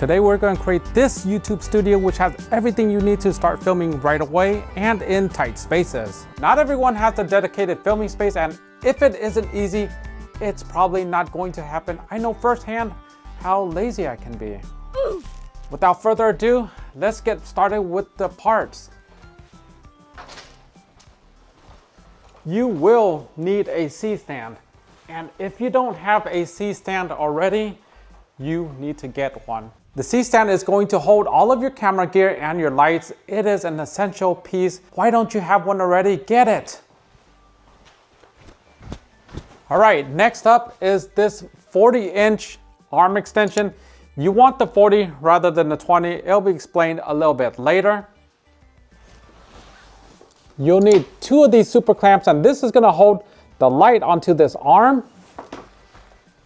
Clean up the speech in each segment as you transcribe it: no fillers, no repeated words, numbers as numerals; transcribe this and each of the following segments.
Today we're going to create this YouTube studio which has everything you need to start filming right away and in tight spaces. Not everyone has a dedicated filming space, and if it isn't easy, it's probably not going to happen. I know firsthand how lazy I can be. Without further ado, let's get started with the parts. You will need a C-stand, and if you don't have a C-stand already, you need to get one. The C-stand is going to hold all of your camera gear and your lights. It is an essential piece. Why don't you have one already? Get it! All right, next up is this 40-inch arm extension. You want the 40 rather than the 20. It'll be explained a little bit later. You'll need 2 of these super clamps, and this is gonna hold the light onto this arm.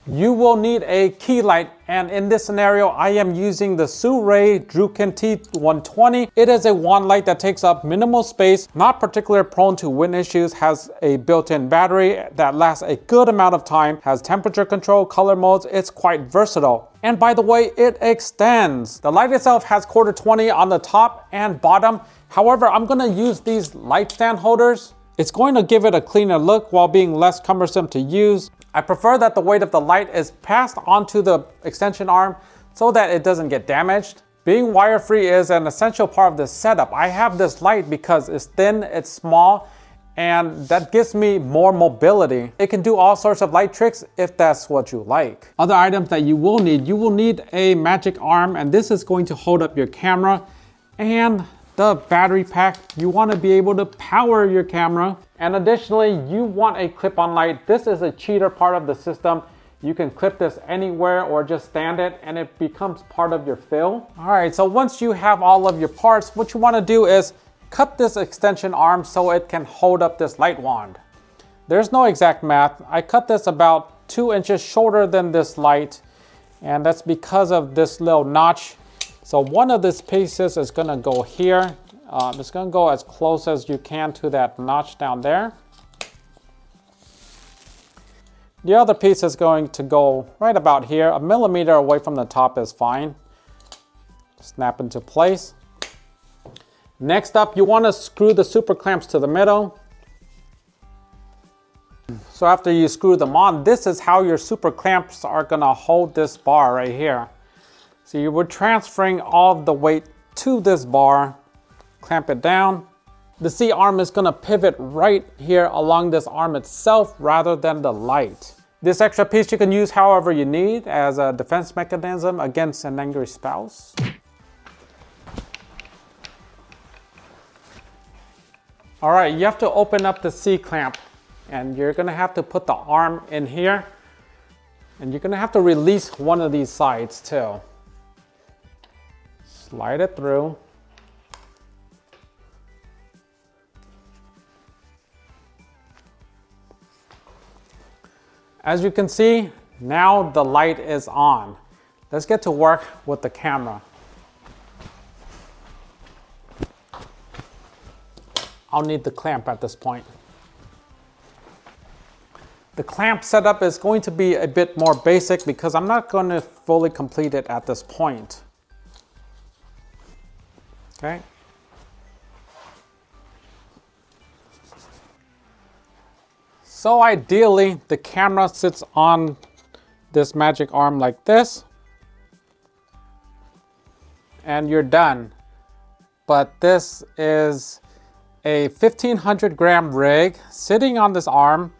You will need a key light, and in this scenario, I am using the Sirui Druken T120. It is a wand light that takes up minimal space, not particularly prone to wind issues, has a built-in battery that lasts a good amount of time, has temperature control, color modes. It's quite versatile. And by the way, it extends. The light itself has 1/4 on the top and bottom. However, I'm gonna use these light stand holders. It's going to give it a cleaner look while being less cumbersome to use. I prefer that the weight of the light is passed onto the extension arm so that it doesn't get damaged. Being wire-free is an essential part of this setup. I have this light because it's thin, it's small, and that gives me more mobility. It can do all sorts of light tricks if that's what you like. Other items that you will need a magic arm, and this is going to hold up your camera, and the battery pack. You want to be able to power your camera. And additionally, you want a clip-on light. This is a cheater part of the system. You can clip this anywhere or just stand it and it becomes part of your fill. All right, so once you have all of your parts, what you want to do is cut this extension arm so it can hold up this light wand. There's no exact math. I cut this about 2 inches shorter than this light, and that's because of this little notch. So one of these pieces is gonna go here. It's gonna go as close as you can to that notch down there. The other piece is going to go right about here. 1 millimeter away from the top is fine. Snap into place. Next up, you wanna screw the super clamps to the middle. So after you screw them on, this is how your super clamps are gonna hold this bar right here. So you were transferring all of the weight to this bar, clamp it down. The C arm is gonna pivot right here along this arm itself rather than the light. This extra piece you can use however you need as a defense mechanism against an angry spouse. All right, you have to open up the C clamp, and you're gonna have to put the arm in here, and you're gonna have to release one of these sides too. Slide it through. As you can see, now the light is on. Let's get to work with the camera. I'll need the clamp at this point. The clamp setup is going to be a bit more basic because I'm not going to fully complete it at this point. Okay. So ideally, the camera sits on this magic arm like this, and you're done. But this is a 1,500 gram rig sitting on this arm.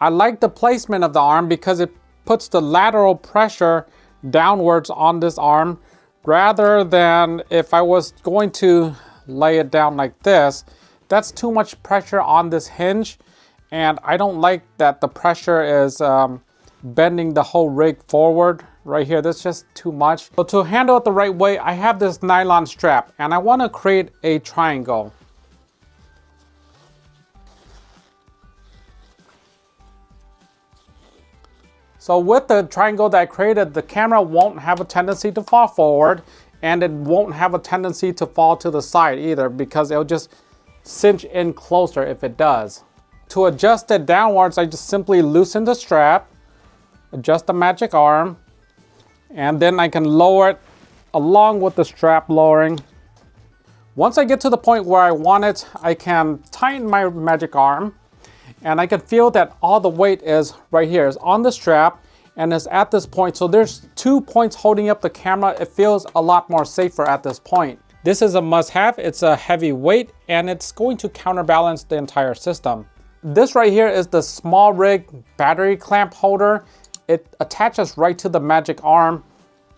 I like the placement of the arm because it puts the lateral pressure downwards on this arm, rather than if I was going to lay it down like this. That's too much pressure on this hinge, and I don't like that the pressure is bending the whole rig forward right here. That's just too much. So to handle it the right way, I have this nylon strap, and I want to create a triangle. So with the triangle that I created, the camera won't have a tendency to fall forward, and it won't have a tendency to fall to the side either, because it'll just cinch in closer if it does. To adjust it downwards, I just simply loosen the strap, adjust the magic arm, and then I can lower it along with the strap lowering. Once I get to the point where I want it, I can tighten my magic arm, and I can feel that all the weight is right here, is on the strap, and is at this point. So there's 2 points holding up the camera. It feels a lot more safer at this point. This is a must-have. It's a heavy weight, and it's going to counterbalance the entire system. This right here is the small rig battery clamp holder. It attaches right to the magic arm,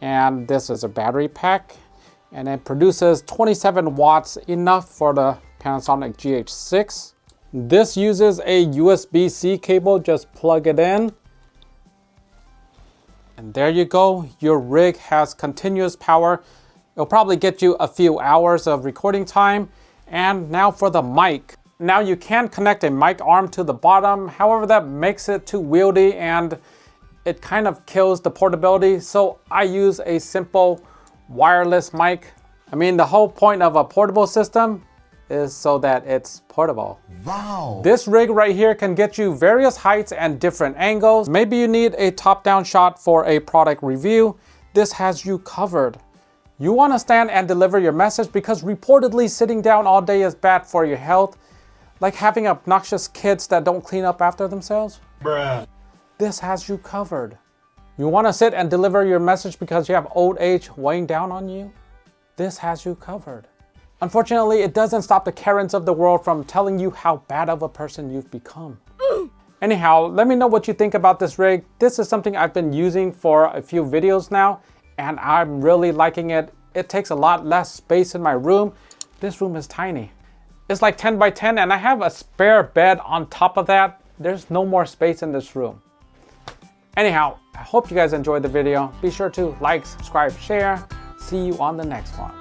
and this is a battery pack, and it produces 27 watts, enough for the Panasonic GH6. This uses a USB-C cable. Just plug it in, and there you go. Your rig has continuous power. It'll probably get you a few hours of recording time. And now for the mic. Now you can connect a mic arm to the bottom. However, that makes it too wieldy and it kind of kills the portability. So I use a simple wireless mic. I mean, the whole point of a portable system is so that it's portable. Wow. This rig right here can get you various heights and different angles. Maybe you need a top-down shot for a product review. This has you covered. You want to stand and deliver your message because reportedly sitting down all day is bad for your health. Like having obnoxious kids that don't clean up after themselves. Bruh. This has you covered. You want to sit and deliver your message because you have old age weighing down on you? This has you covered. Unfortunately, it doesn't stop the Karens of the world from telling you how bad of a person you've become. Anyhow, let me know what you think about this rig. This is something I've been using for a few videos now, and I'm really liking it. It takes a lot less space in my room. This room is tiny. It's like 10 by 10, and I have a spare bed on top of that. There's no more space in this room. Anyhow, I hope you guys enjoyed the video. Be sure to like, subscribe, share. See you on the next one.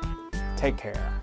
Take care.